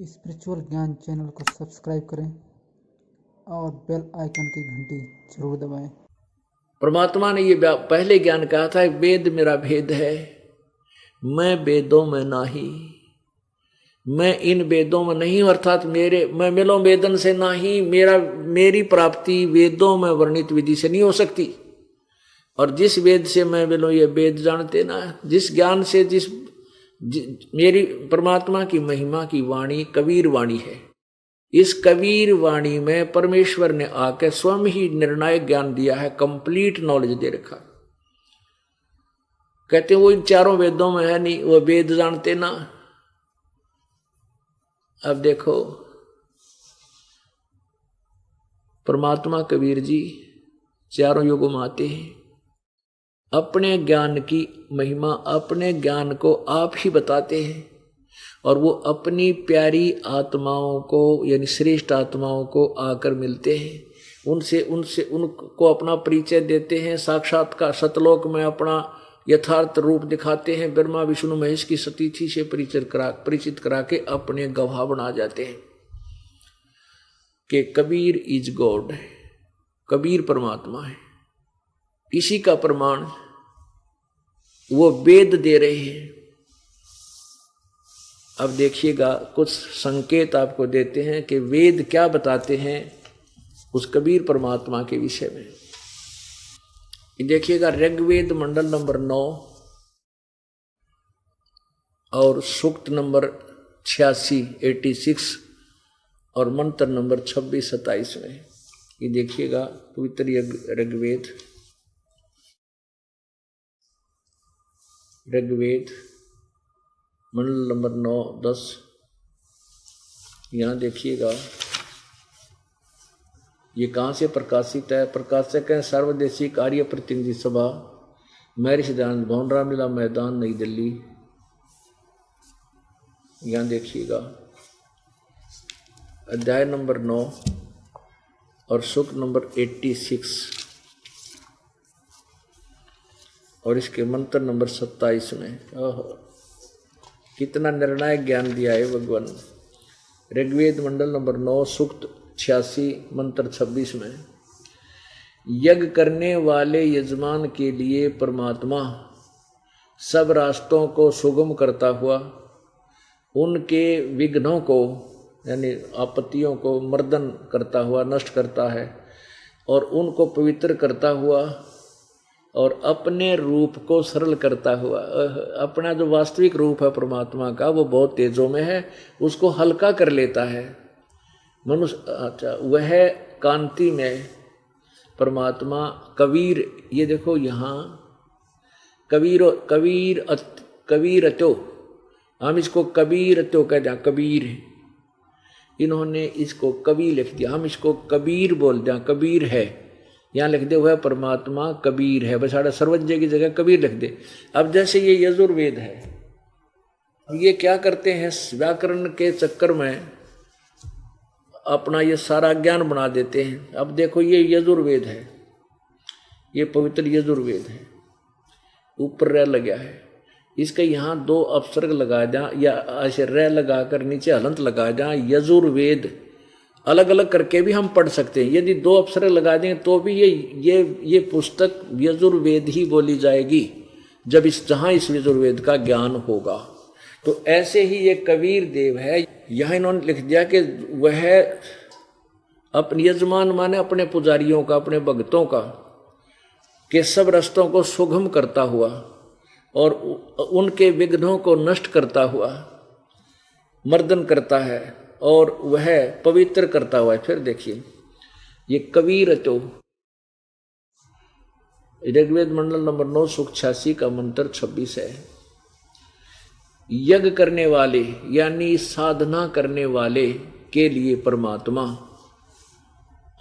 Spiritual ज्ञान channel को subscribe करें और बेल आइकन की घंटी जरूर दबाएं। परमात्मा ने ये पहले ज्ञान कहा था, वेद मेरा भेद है, मैं वेदों में नाही, मैं इन वेदों में नहीं, अर्थात मैं मिलो वेदन से नाही, मेरी प्राप्ति वेदों में वर्णित विधि से नहीं हो सकती। और जिस वेद से मैं मिलो ये वेद जानते ना, जिस ज्ञान से मेरी परमात्मा की महिमा की वाणी कबीर वाणी है। इस कबीर वाणी में परमेश्वर ने आकर स्वयं ही निर्णायक ज्ञान दिया है, कंप्लीट नॉलेज दे रखा। कहते वो इन चारों वेदों में है नहीं, वो वेद जानते ना। अब देखो परमात्मा कबीर जी चारों युगों में आते हैं, अपने ज्ञान की महिमा, अपने ज्ञान को आप ही बताते हैं और वो अपनी प्यारी आत्माओं को यानी श्रेष्ठ आत्माओं को आकर मिलते हैं, उनको अपना परिचय देते हैं, साक्षात्कार सतलोक में अपना यथार्थ रूप दिखाते हैं, ब्रह्मा विष्णु महेश की सतीथि से परिचित करा के अपने गवाह बना जाते हैं कि कबीर इज गॉड, कबीर परमात्मा है। इसी का प्रमाण वो वेद दे रहे हैं। अब देखिएगा कुछ संकेत आपको देते हैं कि वेद क्या बताते हैं उस कबीर परमात्मा के विषय में। देखिएगा ऋग्वेद मंडल नंबर 9 और सूक्त नंबर 86 और मंत्र नंबर 26-27 में। ये देखिएगा पवित्र ऋग्वेद मंडल नंबर 9-10। यहाँ देखिएगा ये कहाँ से प्रकाशित है। प्रकाशक है सर्वदेशी कार्य प्रतिनिधि सभा, मैरिज सिद्धांत भवन, रामलीला मैदान, नई दिल्ली। यहाँ देखिएगा अध्याय नंबर 9 और सूक्त नंबर 86 और इसके मंत्र नंबर 27 में। कितना निर्णायक ज्ञान दिया है भगवान। ऋग्वेद मंडल नंबर 9 सूक्त 86 मंत्र 26 में, यज्ञ करने वाले यजमान के लिए परमात्मा सब रास्तों को सुगम करता हुआ उनके विघ्नों को यानी आपत्तियों को मर्दन करता हुआ नष्ट करता है और उनको पवित्र करता हुआ और अपने रूप को सरल करता हुआ। अपना जो वास्तविक रूप है परमात्मा का वो बहुत तेजों में है, उसको हल्का कर लेता है मनुष्य। अच्छा, वह कांति में परमात्मा कबीर, ये देखो यहाँ कबीरतो, हम इसको कबीरतो कहते हैं, कबीर। इन्होंने इसको कबीर लिख दिया, हम इसको कबीर बोल दें, कबीर है। यहाँ लिख दे हुआ परमात्मा कबीर है, बस साढ़ा सर्वज्ञ की जगह कबीर लिख दे। अब जैसे ये यजुर्वेद है, ये क्या करते हैं व्याकरण के चक्कर में अपना ये सारा ज्ञान बना देते हैं। अब देखो ये यजुर्वेद है, ये पवित्र यजुर्वेद है, ऊपर रह लगा है, इसके यहाँ 2 अपसर्ग लगा जा या ऐसे रह लगाकर नीचे हलंत लगा जा, यजुर्वेद अलग अलग करके भी हम पढ़ सकते हैं। यदि 2 अक्षर लगा दें तो भी ये पुस्तक यजुर्वेद ही बोली जाएगी जब जहां इस यजुर्वेद का ज्ञान होगा। तो ऐसे ही ये कबीर देव है, यह इन्होंने लिख दिया कि वह अपने यजमान माने अपने पुजारियों का, अपने भक्तों का के सब रास्तों को सुगम करता हुआ और उनके विघ्नों को नष्ट करता हुआ मर्दन करता है और वह पवित्र करता हुआ है। फिर देखिए ये कबीर तो ऋग्वेद मंडल नंबर 9 सूक्त 86 का मंत्र 26 है। यज्ञ करने वाले यानी साधना करने वाले के लिए परमात्मा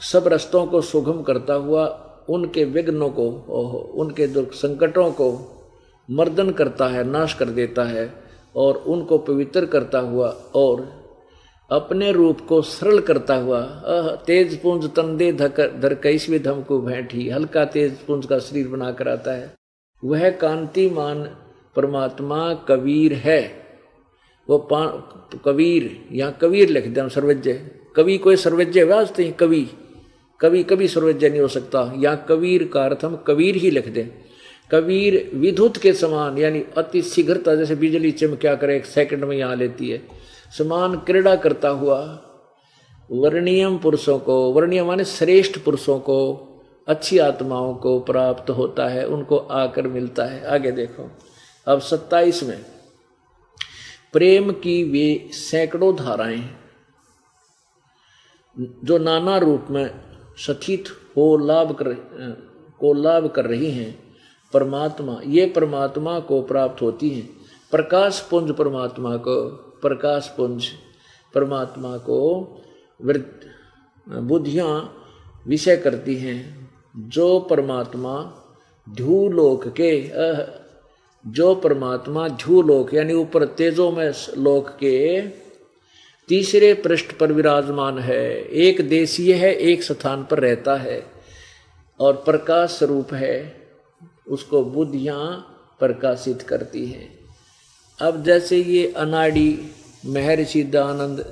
सब रास्तों को सुगम करता हुआ उनके विघ्नों को, उनके दुख संकटों को मर्दन करता है, नाश कर देता है और उनको पवित्र करता हुआ और अपने रूप को सरल करता हुआ। तेज पुंज तंदे धर कैसवी धम को भेंटी, हल्का तेज पुंज का शरीर बनाकर आता है। वह कांतिमान परमात्मा कबीर है, वो कबीर, यहाँ कबीर लिख दिया सर्वज्ञ। कवि कोई सर्वज्ञ वास्ते ही कवि, कवि कभी सर्वज्ञ नहीं हो सकता। यहाँ कबीर का अर्थ हम कबीर ही लिख दें। कबीर विद्युत के समान, यानी अति शीघ्रता, जैसे बिजली चमक्या करे 1 सेकंड में यहाँ लेती है, समान क्रीड़ा करता हुआ वर्णीयम पुरुषों को, वर्णीय माने श्रेष्ठ पुरुषों को, अच्छी आत्माओं को प्राप्त होता है, उनको आकर मिलता है। आगे देखो अब 27 में, प्रेम की वे सैकड़ों धाराएं जो नाना रूप में सथित हो लाभ कर रही हैं, परमात्मा, ये परमात्मा को प्राप्त होती हैं। प्रकाश पुंज परमात्मा को, प्रकाश पुंज परमात्मा को बुद्धियां विषय करती हैं। जो परमात्मा ध्यूलोक के, जो परमात्मा ध्यूलोक यानी ऊपर तेजो में लोक के तीसरे पृष्ठ पर विराजमान है, एक देशीय है, एक स्थान पर रहता है और प्रकाश स्वरूप है, उसको बुद्धियां प्रकाशित करती हैं। अब जैसे ये अनाड़ी महर्षि दयानंद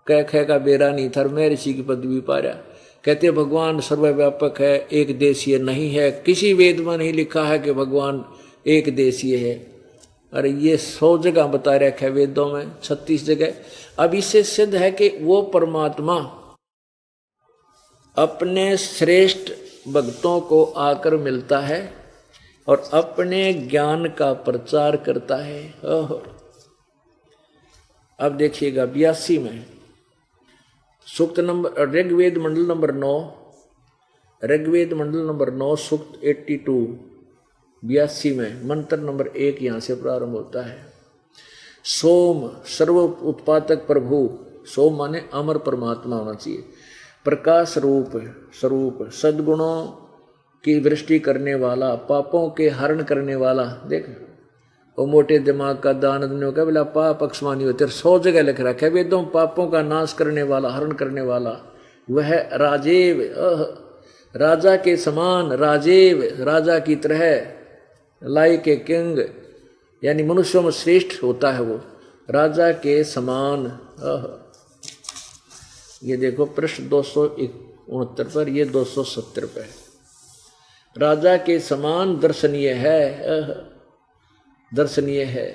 कह का बेरा नहीं था, महर्षि की पदवी पाया, कहते भगवान सर्वव्यापक है, एक देशीय नहीं है, किसी वेद में नहीं लिखा है कि भगवान एक देशीय है। अरे ये 100 जगह बता रखा है वेदों में, 36 जगह। अब इससे सिद्ध है कि वो परमात्मा अपने श्रेष्ठ भक्तों को आकर मिलता है और अपने ज्ञान का प्रचार करता है। अब देखिएगा 82 में सूक्त नंबर, ऋग्वेद मंडल नंबर 9, ऋग्वेद मंडल नंबर 9 सूक्त 82 82 में मंत्र नंबर 1 यहाँ से प्रारंभ होता है। सोम सर्व उत्पादक प्रभु, सोम माने अमर परमात्मा होना चाहिए, प्रकाश स्वरूप सद्गुणों की वृष्टि करने वाला, पापों के हरण करने वाला। देख वो मोटे दिमाग का दानंद ने कहा बोला पाप अक्षमानी होते, 100 जगह लिख रखा है वेदों, पापों का नाश करने वाला, हरण करने वाला, वह राजेव, राजा के समान, राजेव राजा की तरह, लाइक ए किंग यानी मनुष्यों में श्रेष्ठ होता है वो, राजा के समान। ये देखो पृष्ठ 269 पर, ये 270 पे, राजा के समान दर्शनीय है, दर्शनीय है।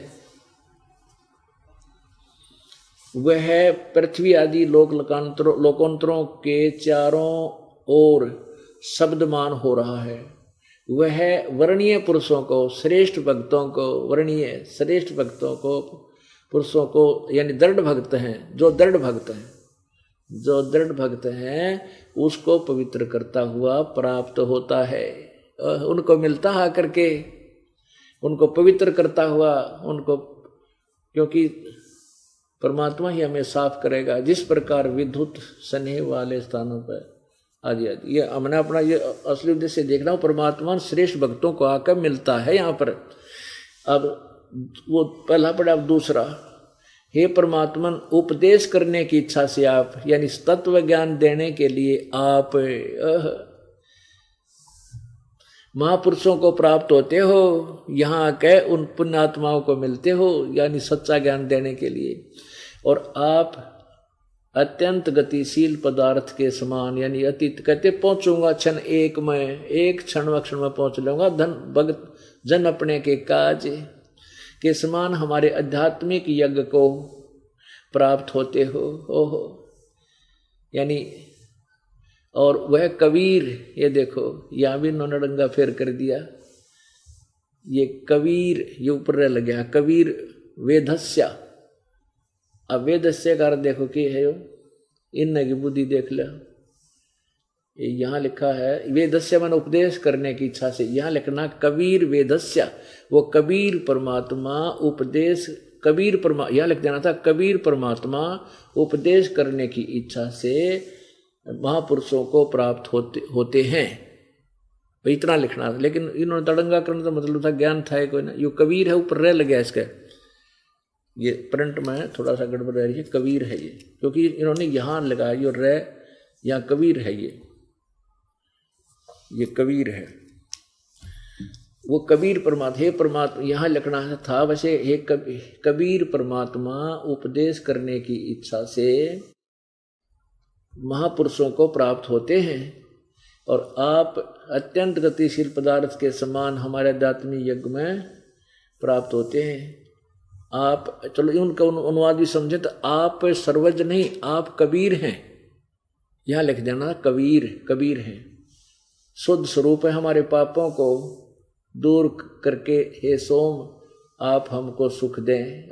वह पृथ्वी आदि लोकोंतरों के चारों ओर शब्दमान हो रहा है। वह वर्णीय पुरुषों को, श्रेष्ठ भक्तों को, वर्णीय श्रेष्ठ भक्तों को, पुरुषों को यानी दृढ़ भक्त हैं, जो दृढ़ भक्त हैं, जो दृढ़ भक्त हैं उसको पवित्र करता हुआ प्राप्त होता है। उनको मिलता है करके, उनको पवित्र करता हुआ, उनको, क्योंकि परमात्मा ही हमें साफ करेगा। जिस प्रकार विद्युत स्नेह वाले स्थानों पर आदि आदि, ये हमने अपना ये असली उद्देश्य देखना हो, परमात्मा श्रेष्ठ भक्तों को आकर मिलता है यहाँ पर। अब वो पहला पड़ा, अब दूसरा, हे परमात्मा उपदेश करने की इच्छा से आप, यानी तत्व ज्ञान देने के लिए आप महापुरुषों को प्राप्त होते हो, यहाँ के उन पुण्यात्माओं को मिलते हो, यानी सच्चा ज्ञान देने के लिए। और आप अत्यंत गतिशील पदार्थ के समान, यानी अतीत कहते पहुंचूंगा क्षण एक में, एक क्षण में पहुंच लूंगा, धन भगत जन अपने के काज के समान हमारे आध्यात्मिक यज्ञ को प्राप्त होते हो। ओहो, यानी और वह कबीर, ये देखो यहाँ भी इन्होंने डंगा फेर कर दिया, ये कबीर, ये ऊपर रह गया कबीर वेदस्या। अब वेदस्य का अर्थ देखो कि है, इन की बुद्धि देख लो, यहाँ लिखा है वेदस्य मन उपदेश करने की इच्छा से, यहाँ लिखना कबीर वेदस्य, वो कबीर परमात्मा उपदेश, कबीर परमा, यहाँ लिख देना था कबीर परमात्मा उपदेश करने की इच्छा से महापुरुषों को प्राप्त होते हैं, इतना लिखना था। लेकिन इन्होंने तड़ंगा करने का मतलब था ज्ञान था कोई ना, यो कबीर है, ऊपर रह लग गया इसका, ये प्रिंट में थोड़ा सा गड़बड़ रह रही है, कबीर है ये, क्योंकि इन्होंने यहाँ लगाया ये रह, यहाँ कबीर है, ये कबीर है। वो कबीर परमात्मा, हे परमात्मा यहाँ लिखना था वैसे, हे कबीर परमात्मा उपदेश करने की इच्छा से महापुरुषों को प्राप्त होते हैं और आप अत्यंत गतिशील पदार्थ के समान हमारे आध्यात्मिक यज्ञ में प्राप्त होते हैं। आप, चलो उनका अनुवाद भी समझे तो आप सर्वज्ञ नहीं, आप कबीर हैं। यहाँ लिख देना कबीर, कबीर हैं, शुद्ध स्वरूप है। हमारे पापों को दूर करके हे सोम आप हमको सुख दें,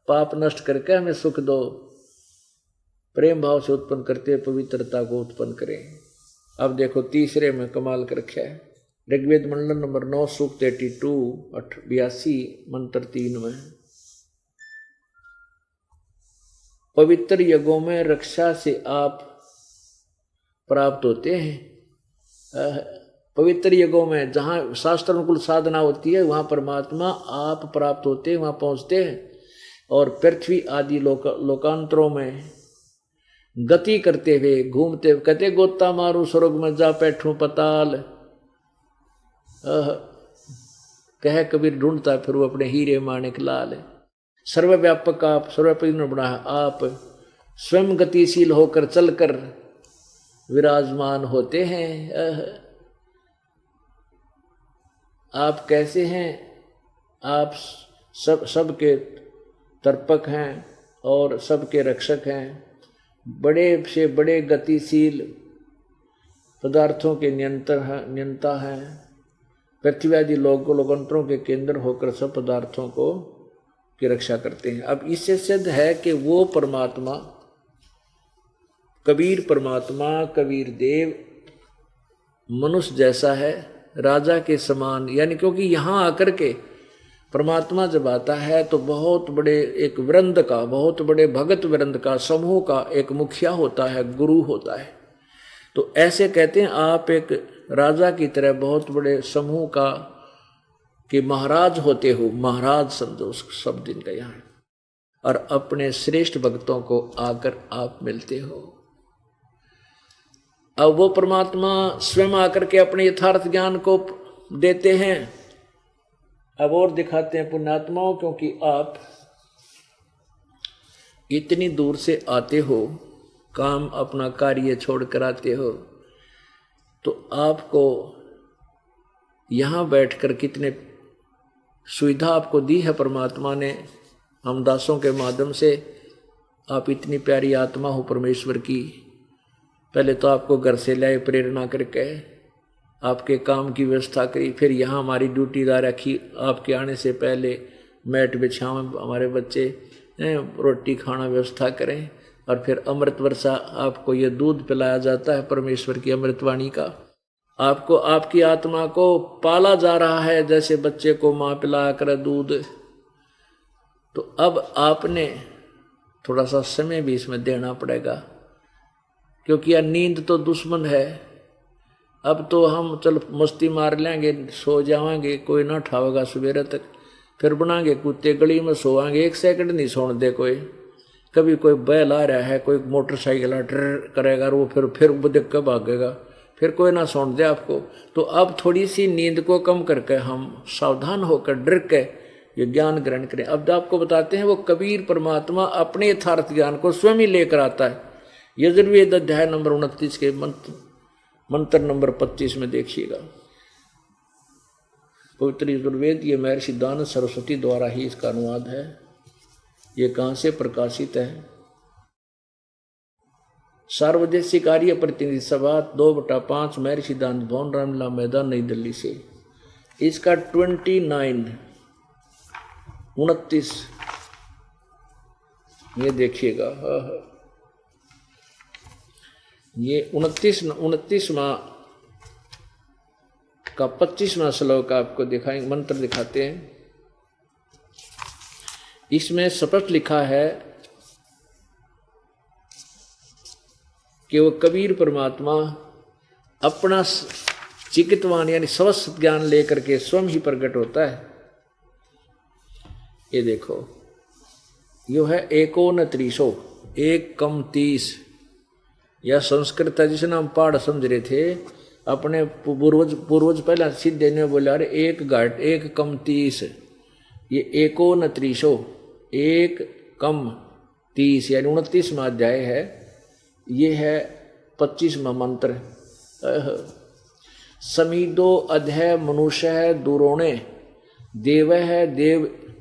पाप नष्ट करके हमें सुख दो, प्रेम भाव से उत्पन्न करते पवित्रता को उत्पन्न करें। अब देखो तीसरे में कमाल कर रखा है, ऋग्वेद मंडल नंबर 9 सूक्त 82 मंत्र 3 में, पवित्र यज्ञों में रक्षा से आप प्राप्त होते हैं। पवित्र यज्ञों में जहाँ शास्त्र अनुकूल साधना होती है वहाँ परमात्मा आप प्राप्त होते हैं, वहाँ पहुँचते हैं। और पृथ्वी आदि लोकांतरों में गति करते हुए घूमते हुए कहते गोता मारू स्वर्ग में जा बैठूं पताल, कह कबीर ढूंढता फिर वो अपने हीरे माणिक लाल। सर्वव्यापक आप, सर्वव्यापक बना आप स्वयं गतिशील होकर चलकर विराजमान होते हैं। आप कैसे हैं? आप सबके तर्पक हैं और सबके रक्षक हैं, बड़े से बड़े गतिशील पदार्थों के नियंता हैं, पृथ्वी आदि लोकांतरों के केंद्र होकर सब पदार्थों को की रक्षा करते हैं। अब इससे सिद्ध है कि वो परमात्मा कबीर परमात्मा, कबीर देव मनुष्य जैसा है, राजा के समान, यानी क्योंकि यहाँ आकर के परमात्मा जब आता है तो बहुत बड़े एक वृंद का, बहुत बड़े भगत वृंद का, समूह का एक मुखिया होता है, गुरु होता है। तो ऐसे कहते हैं आप एक राजा की तरह बहुत बड़े समूह का कि महाराज होते हो, महाराज समझो उस शब्द इनका यहाँ, और अपने श्रेष्ठ भक्तों को आकर आप मिलते हो। अब वो परमात्मा स्वयं आकर के अपने यथार्थ ज्ञान को देते हैं। अब और दिखाते हैं पुण्यात्माओं, क्योंकि आप इतनी दूर से आते हो, काम अपना कार्य छोड़ कर आते हो, तो आपको यहाँ बैठकर कितने सुविधा आपको दी है परमात्मा ने हम दासों के माध्यम से। आप इतनी प्यारी आत्मा हो परमेश्वर की। पहले तो आपको घर से लाए प्रेरणा करके, आपके काम की व्यवस्था करी, फिर यहाँ हमारी ड्यूटीदार रखी, आपके आने से पहले मैट बिछाएं, हमारे बच्चे रोटी खाना व्यवस्था करें, और फिर अमृत वर्षा आपको ये दूध पिलाया जाता है परमेश्वर की अमृतवाणी का। आपको आपकी आत्मा को पाला जा रहा है जैसे बच्चे को माँ पिलाया करे दूध। तो अब आपने थोड़ा सा समय भी इसमें देना पड़ेगा, क्योंकि यह नींद तो दुश्मन है। अब तो हम चल मस्ती मार लेंगे, सो जाएंगे, कोई ना उठावेगा सवेरे तक, फिर बनाएंगे कुत्ते गली में सोएंगे, 1 सेकंड नहीं सोने दे कोई। कभी कोई बैल आ रहा है, कोई मोटरसाइकिल ड्र करेगा, वो फिर वो देख कर भागेगा, फिर कोई ना सोने दे आपको। तो अब थोड़ी सी नींद को कम करके हम सावधान होकर डर के ये ज्ञान ग्रहण करें। अब आपको बताते हैं वो कबीर परमात्मा अपने यथार्थ ज्ञान को स्वयं ही लेकर आता है। यजुर्वेद अध्याय नंबर 29 के मंत्र नंबर 25 में देखिएगा। पवित्र यजुर्वेद, ये महर्षि दानव सरस्वती द्वारा ही इसका अनुवाद है। ये कहाँ से प्रकाशित है? सार्वदेशिक कार्य प्रतिनिधि सभा 2/5 महर्षि दानव भवन, रामलीला मैदान, नई दिल्ली से। इसका 29 ये देखिएगा। ये 29वां का 25वां श्लोक आपको दिखाएंगे, मंत्र दिखाते हैं। इसमें स्पष्ट लिखा है कि वो कबीर परमात्मा अपना चिकित्वान यानी स्वस्थ ज्ञान लेकर के स्वयं ही प्रकट होता है। ये देखो, यो है 29, 1 कम 30, यह संस्कृत है जिसे हम पाठ समझ रहे थे। अपने पूर्वज पहला सीधे ने बोला अरे एक घट एक कम 30, ये 29, एक कम 30 यानी 29वां अध्याय है। ये है 25वां मंत्र। समीदो अध्याय मनुष्य है दुरोणे, देव है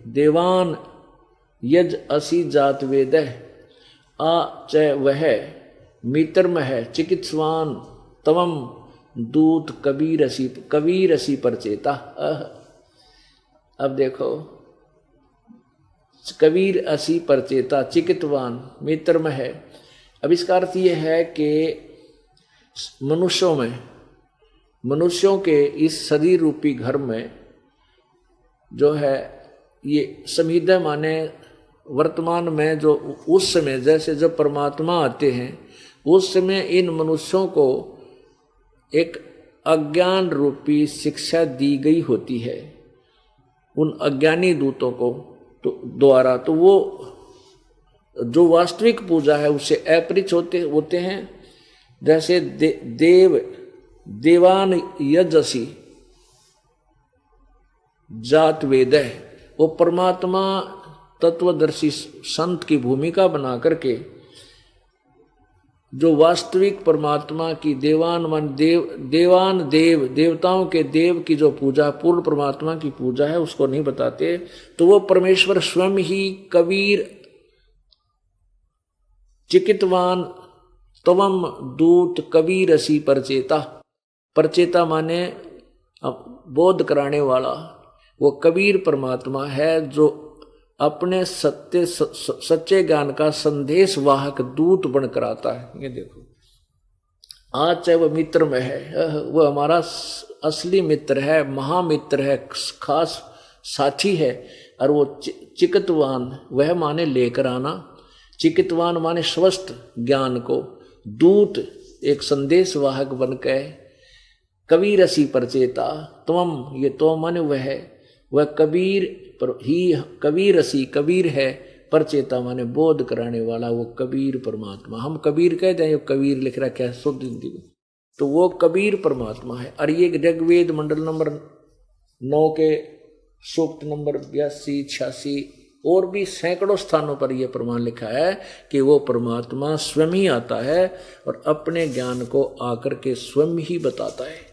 देवान यज असी जात वेद आ च वह मित्रम है चिकित्सवान तवम दूत कबीर असी परचेता। अब देखो कबीर असी परचेता चिकित्वान मित्रम है। अब इसका अर्थ यह है कि मनुष्यों के इस शरीर रूपी घर में जो है ये समीधा माने वर्तमान में जो उस समय जैसे जब परमात्मा आते हैं उस समय इन मनुष्यों को एक अज्ञान रूपी शिक्षा दी गई होती है उन अज्ञानी दूतों को द्वारा। तो वो जो वास्तविक पूजा है उससे अपरिचित होते हैं। जैसे देवान यजसी जात वेद है, वो परमात्मा तत्वदर्शी संत की भूमिका बना करके जो वास्तविक परमात्मा की देवताओं के देव की जो पूजा पूर्ण परमात्मा की पूजा है उसको नहीं बताते। तो वो परमेश्वर स्वयं ही कबीर चिकित्वान तवम दूत कबीर असी परचेता। परचेता माने बोध कराने वाला, वो कबीर परमात्मा है जो अपने सच्चे ज्ञान का संदेश वाहक दूत बनकर आता है। ये देखो आज चाहे वह मित्र में है, वो हमारा असली मित्र है, महामित्र है, खास साथी है। और वो चिकित्वान वह माने लेकर आना, चिकित्वान माने स्वस्थ ज्ञान को, दूत एक संदेश वाहक बनकर, कबीर असी परचेता तवम ये तो माने वह कबीर ही कबीर असी कबीर है, परचेता माने बोध कराने वाला, वो कबीर परमात्मा। हम कबीर कहते हैं, कबीर लिख रखा है शुद्ध हिंदी में, तो वो कबीर परमात्मा है। और ये ऋग्वेद मंडल नंबर 9 के सूक्त नंबर 82, 86 और भी सैकड़ों स्थानों पर यह प्रमाण लिखा है कि वो परमात्मा स्वयं ही आता है और अपने ज्ञान को आकर के स्वयं ही बताता है।